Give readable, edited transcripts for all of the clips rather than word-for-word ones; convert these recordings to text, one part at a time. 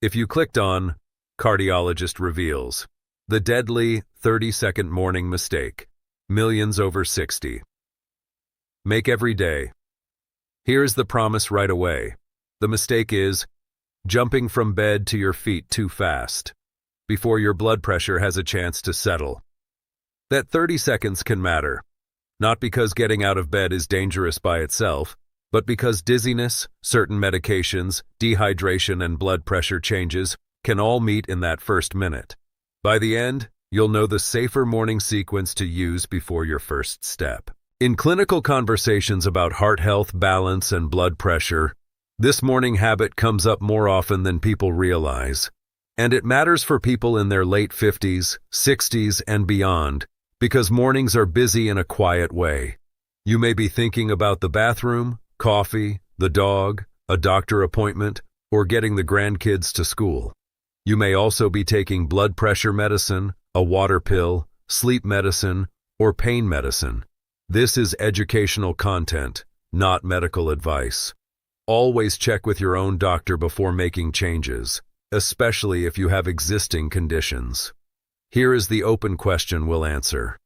If you clicked on Cardiologist Reveals, the deadly 30-second morning mistake, millions over 60. Make every day. Here's the promise right away. The mistake is jumping from bed to your feet too fast, before your blood pressure has a chance to settle. That 30 seconds can matter, not because getting out of bed is dangerous by itself, but because dizziness, certain medications, dehydration, and blood pressure changes can all meet in that first minute. By the end, you'll know the safer morning sequence to use before your first step. In clinical conversations about heart health, balance, and blood pressure, this morning habit comes up more often than people realize. And it matters for people in their late 50s, 60s, and beyond, because mornings are busy in a quiet way. You may be thinking about the bathroom, coffee, the dog, a doctor appointment, or getting the grandkids to school. You may also be taking blood pressure medicine, a water pill, sleep medicine, or pain medicine. This is educational content, not medical advice. Always check with your own doctor before making changes, especially if you have existing conditions. Here is the open question we'll answer.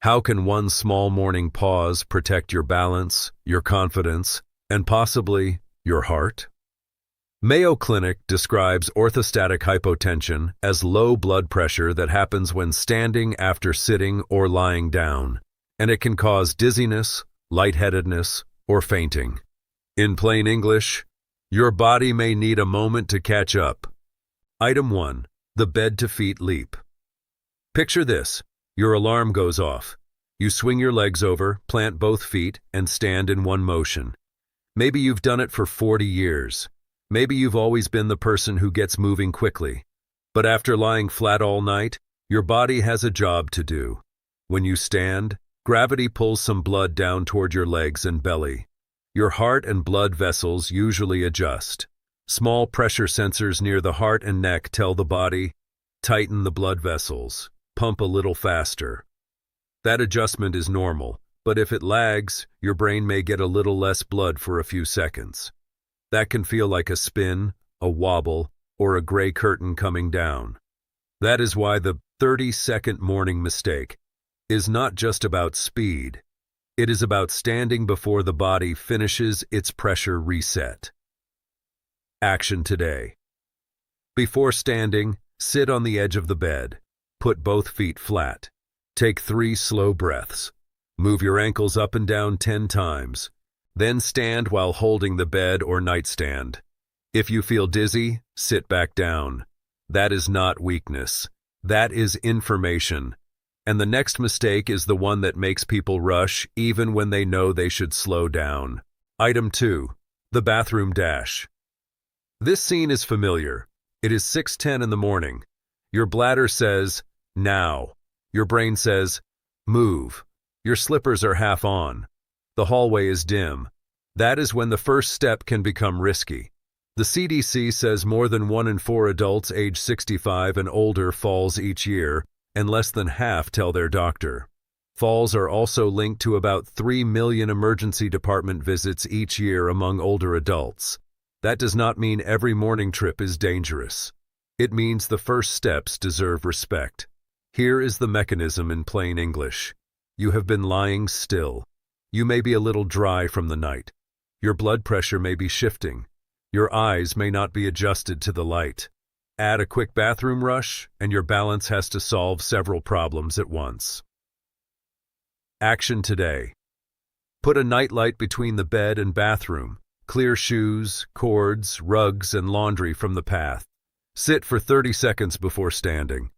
How can one small morning pause protect your balance, your confidence, and possibly your heart? Mayo Clinic describes orthostatic hypotension as low blood pressure that happens when standing after sitting or lying down, and it can cause dizziness, lightheadedness, or fainting. In plain English, your body may need a moment to catch up. Item 1. The bed-to-feet leap. Picture this. Your alarm goes off. You swing your legs over, plant both feet, and stand in one motion. Maybe you've done it for 40 years. Maybe you've always been the person who gets moving quickly. But after lying flat all night, your body has a job to do. When you stand, gravity pulls some blood down toward your legs and belly. Your heart and blood vessels usually adjust. Small pressure sensors near the heart and neck tell the body, tighten the blood vessels, pump a little faster. That adjustment is normal, but if it lags, your brain may get a little less blood for a few seconds. That can feel like a spin, a wobble, or a gray curtain coming down. That is why the 30-second morning mistake is not just about speed. It is about standing before the body finishes its pressure reset. Action today. Before standing, sit on the edge of the bed. Put both feet flat. Take 3 slow breaths. Move your ankles up and down 10 times. Then stand while holding the bed or nightstand. If you feel dizzy, sit back down. That is not weakness. That is information. And the next mistake is the one that makes people rush even when they know they should slow down. Item 2. The bathroom dash. This scene is familiar. It is 6:10 in the morning. Your bladder says, now. Your brain says, move. Your slippers are half on. The hallway is dim. That is when the first step can become risky. The CDC says more than 1 in 4 adults age 65 and older falls each year, and less than half tell their doctor. Falls are also linked to about 3 million emergency department visits each year among older adults. That does not mean every morning trip is dangerous. It means the first steps deserve respect. Here is the mechanism in plain English. You have been lying still. You may be a little dry from the night. Your blood pressure may be shifting. Your eyes may not be adjusted to the light. Add a quick bathroom rush, and your balance has to solve several problems at once. Action today. Put a nightlight between the bed and bathroom. Clear shoes, cords, rugs, and laundry from the path. Sit for 30 seconds before standing.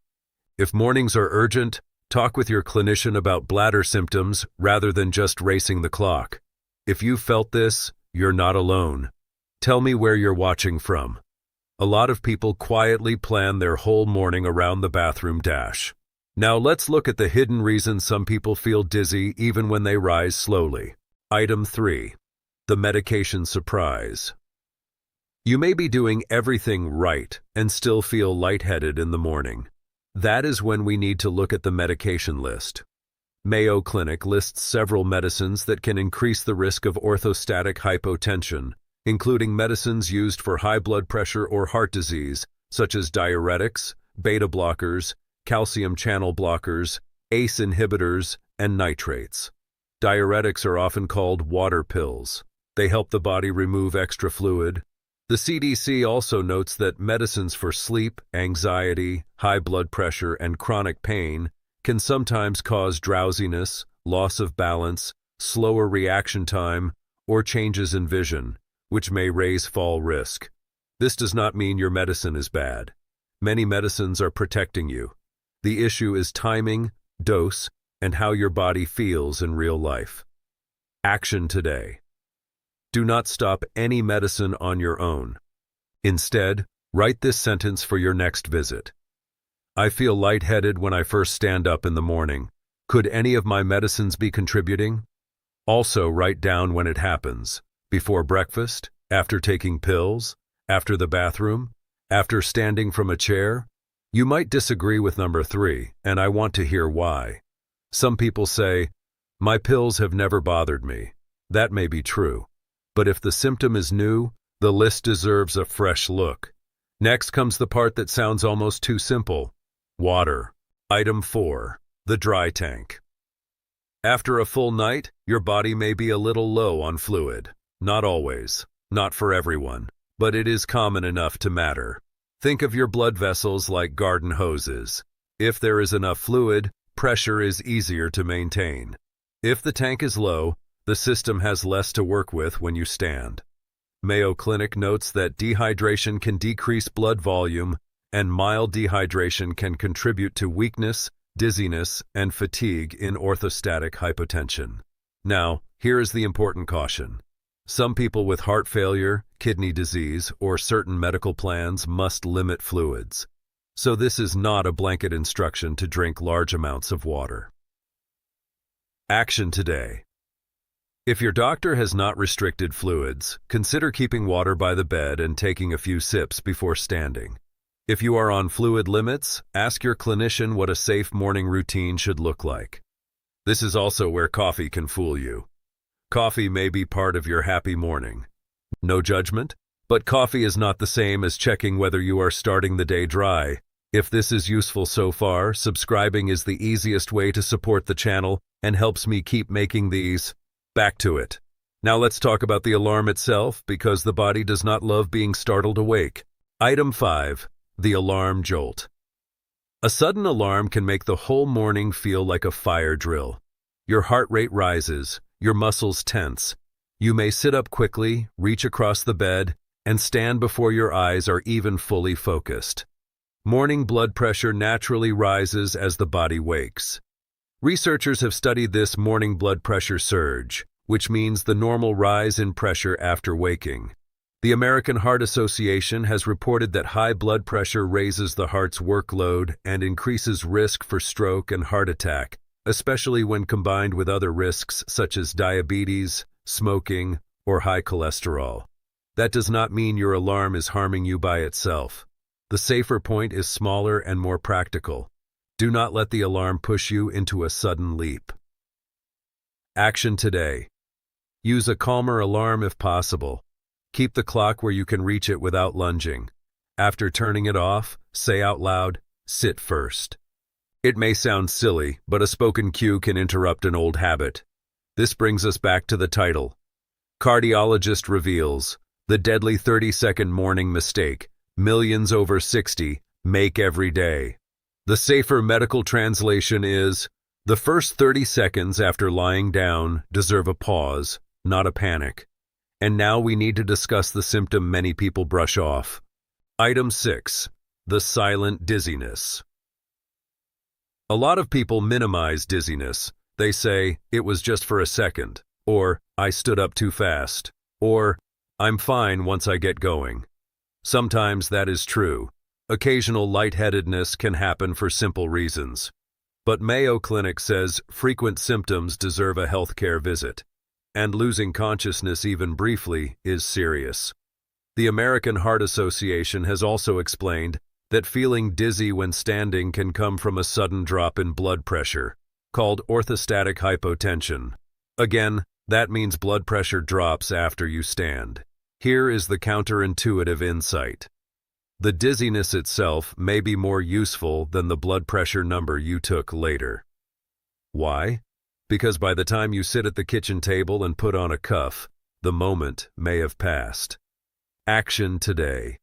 If mornings are urgent, talk with your clinician about bladder symptoms rather than just racing the clock. If you've felt this, you're not alone. Tell me where you're watching from. A lot of people quietly plan their whole morning around the bathroom dash. Now let's look at the hidden reasons some people feel dizzy even when they rise slowly. Item 3. The medication surprise. You may be doing everything right and still feel lightheaded in the morning. That is when we need to look at the medication list. Mayo Clinic lists several medicines that can increase the risk of orthostatic hypotension, including medicines used for high blood pressure or heart disease, such as diuretics, beta blockers, calcium channel blockers, ACE inhibitors, and nitrates. Diuretics are often called water pills. They help the body remove extra fluid. The CDC also notes that medicines for sleep, anxiety, high blood pressure, and chronic pain can sometimes cause drowsiness, loss of balance, slower reaction time, or changes in vision, which may raise fall risk. This does not mean your medicine is bad. Many medicines are protecting you. The issue is timing, dose, and how your body feels in real life. Action today. Do not stop any medicine on your own. Instead, write this sentence for your next visit. I feel lightheaded when I first stand up in the morning. Could any of my medicines be contributing? Also, write down when it happens. Before breakfast, after taking pills, after the bathroom, after standing from a chair. You might disagree with number 3, and I want to hear why. Some people say, my pills have never bothered me. That may be true. But if the symptom is new, the list deserves a fresh look. Next comes the part that sounds almost too simple. Water. Item 4. The dry tank. After a full night, your body may be a little low on fluid. Not always. Not for everyone. But it is common enough to matter. Think of your blood vessels like garden hoses. If there is enough fluid, pressure is easier to maintain. If the tank is low, the system has less to work with when you stand. Mayo Clinic notes that dehydration can decrease blood volume, and mild dehydration can contribute to weakness, dizziness, and fatigue in orthostatic hypotension. Now, here is the important caution. Some people with heart failure, kidney disease, or certain medical plans must limit fluids. So this is not a blanket instruction to drink large amounts of water. Action today. If your doctor has not restricted fluids, consider keeping water by the bed and taking a few sips before standing. If you are on fluid limits, ask your clinician what a safe morning routine should look like. This is also where coffee can fool you. Coffee may be part of your happy morning. No judgment, but coffee is not the same as checking whether you are starting the day dry. If this is useful so far, subscribing is the easiest way to support the channel and helps me keep making these. Back to it. Now let's talk about the alarm itself, because the body does not love being startled awake. Item 5. The alarm jolt. A sudden alarm can make the whole morning feel like a fire drill. Your heart rate rises, your muscles tense. You may sit up quickly, reach across the bed, and stand before your eyes are even fully focused. Morning blood pressure naturally rises as the body wakes. Researchers have studied this morning blood pressure surge, which means the normal rise in pressure after waking. The American Heart Association has reported that high blood pressure raises the heart's workload and increases risk for stroke and heart attack, especially when combined with other risks such as diabetes, smoking, or high cholesterol. That does not mean your alarm is harming you by itself. The safer point is smaller and more practical. Do not let the alarm push you into a sudden leap. Action today. Use a calmer alarm if possible. Keep the clock where you can reach it without lunging. After turning it off, say out loud, "Sit first." It may sound silly, but a spoken cue can interrupt an old habit. This brings us back to the title. Cardiologist reveals the deadly 30-second morning mistake millions over 60 make every day. The safer medical translation is, the first 30 seconds after lying down deserve a pause, not a panic. And now we need to discuss the symptom many people brush off. Item 6. The silent dizziness. A lot of people minimize dizziness. They say, it was just for a second, or I stood up too fast, or I'm fine once I get going. Sometimes that is true. Occasional lightheadedness can happen for simple reasons. But Mayo Clinic says frequent symptoms deserve a healthcare visit, and losing consciousness even briefly is serious. The American Heart Association has also explained that feeling dizzy when standing can come from a sudden drop in blood pressure, called orthostatic hypotension. Again, that means blood pressure drops after you stand. Here is the counterintuitive insight. The dizziness itself may be more useful than the blood pressure number you took later. Why? Because by the time you sit at the kitchen table and put on a cuff, the moment may have passed. Action today.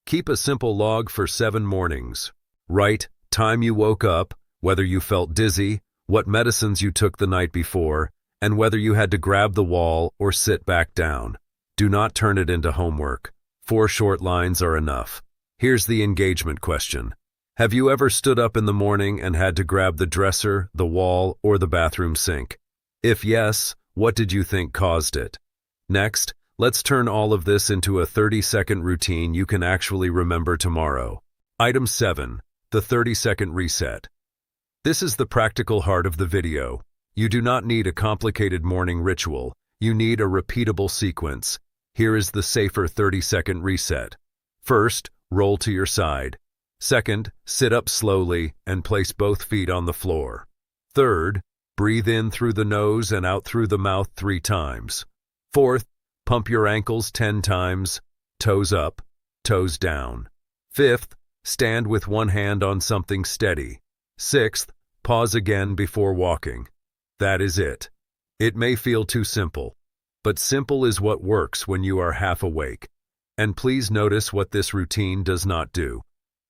Keep a simple log for 7 mornings. Write time you woke up, whether you felt dizzy, what medicines you took the night before, and whether you had to grab the wall or sit back down. Do not turn it into homework. 4 short lines are enough. Here's the engagement question. Have you ever stood up in the morning and had to grab the dresser, the wall, or the bathroom sink? If yes, what did you think caused it? Next, let's turn all of this into a 30-second routine you can actually remember tomorrow. Item 7. The 30-second reset. This is the practical heart of the video. You do not need a complicated morning ritual. You need a repeatable sequence. Here is the safer 30-second reset. First, roll to your side. Second, sit up slowly and place both feet on the floor. Third, breathe in through the nose and out through the mouth 3 times. Fourth, pump your ankles 10 times, toes up, toes down. Fifth, stand with one hand on something steady. Sixth, pause again before walking. That is it. It may feel too simple, but simple is what works when you are half awake. And please notice what this routine does not do.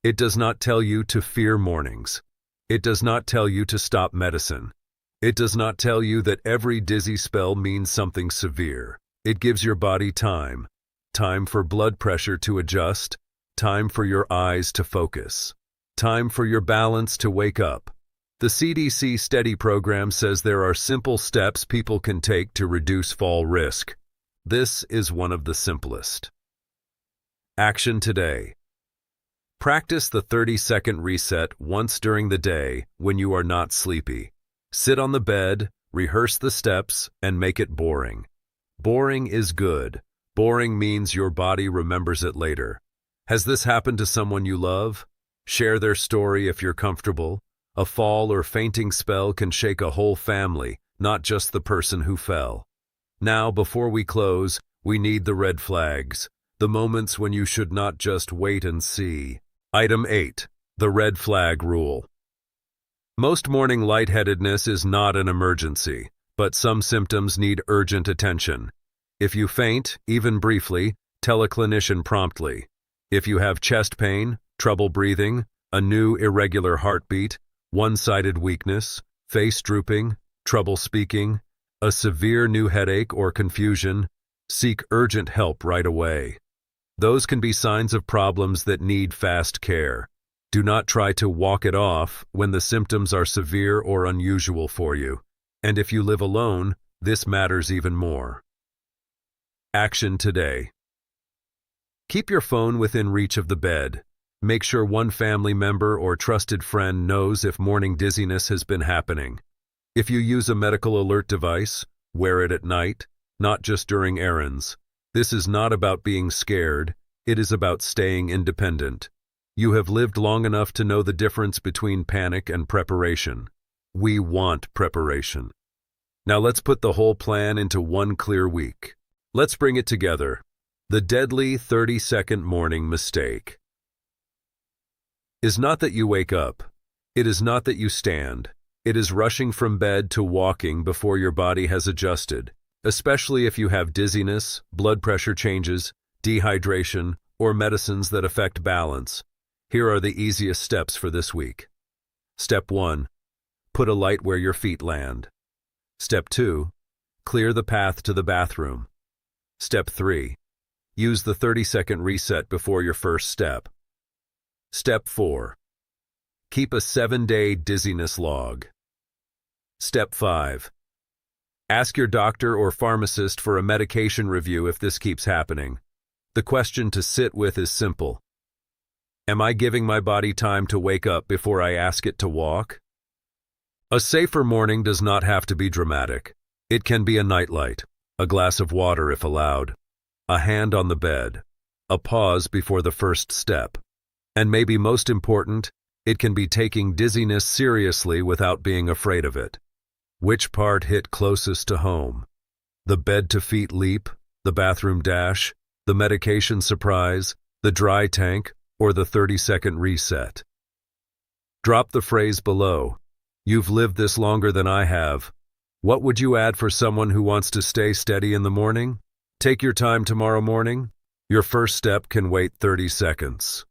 It does not tell you to fear mornings. It does not tell you to stop medicine. It does not tell you that every dizzy spell means something severe. It gives your body time. Time for blood pressure to adjust. Time for your eyes to focus. Time for your balance to wake up. The CDC STEADY program says there are simple steps people can take to reduce fall risk. This is one of the simplest. Action today. Practice the 30-second reset once during the day when you are not sleepy. Sit on the bed, rehearse the steps, and make it boring. Boring is good. Boring means your body remembers it later. Has this happened to someone you love? Share their story if you're comfortable. A fall or fainting spell can shake a whole family, not just the person who fell. Now, before we close, we need the red flags, the moments when you should not just wait and see. Item 8. The red flag rule. Most morning lightheadedness is not an emergency, but some symptoms need urgent attention. If you faint, even briefly, tell a clinician promptly. If you have chest pain, trouble breathing, a new irregular heartbeat, one-sided weakness, face drooping, trouble speaking, a severe new headache or confusion, seek urgent help right away. Those can be signs of problems that need fast care. Do not try to walk it off when the symptoms are severe or unusual for you. And if you live alone, this matters even more. Action today. Keep your phone within reach of the bed. Make sure one family member or trusted friend knows if morning dizziness has been happening. If you use a medical alert device, wear it at night, not just during errands. This is not about being scared, it is about staying independent. You have lived long enough to know the difference between panic and preparation. We want preparation. Now let's put the whole plan into one clear week. Let's bring it together. The deadly 30-second morning mistake is not that you wake up. It is not that you stand. It is rushing from bed to walking before your body has adjusted, especially if you have dizziness, blood pressure changes, dehydration, or medicines that affect balance. Here are the easiest steps for this week. Step 1. Put a light where your feet land. Step 2. Clear the path to the bathroom. Step 3. Use the 30-second reset before your first step. Step 4. Keep a 7-day dizziness log. Step 5. Ask your doctor or pharmacist for a medication review if this keeps happening. The question to sit with is simple. Am I giving my body time to wake up before I ask it to walk? A safer morning does not have to be dramatic. It can be a nightlight, a glass of water if allowed, a hand on the bed, a pause before the first step. And maybe most important, it can be taking dizziness seriously without being afraid of it. Which part hit closest to home? The bed to feet leap, the bathroom dash, the medication surprise, the dry tank, or the 30-second reset? Drop the phrase below. You've lived this longer than I have. What would you add for someone who wants to stay steady in the morning? Take your time tomorrow morning. Your first step can wait 30 seconds.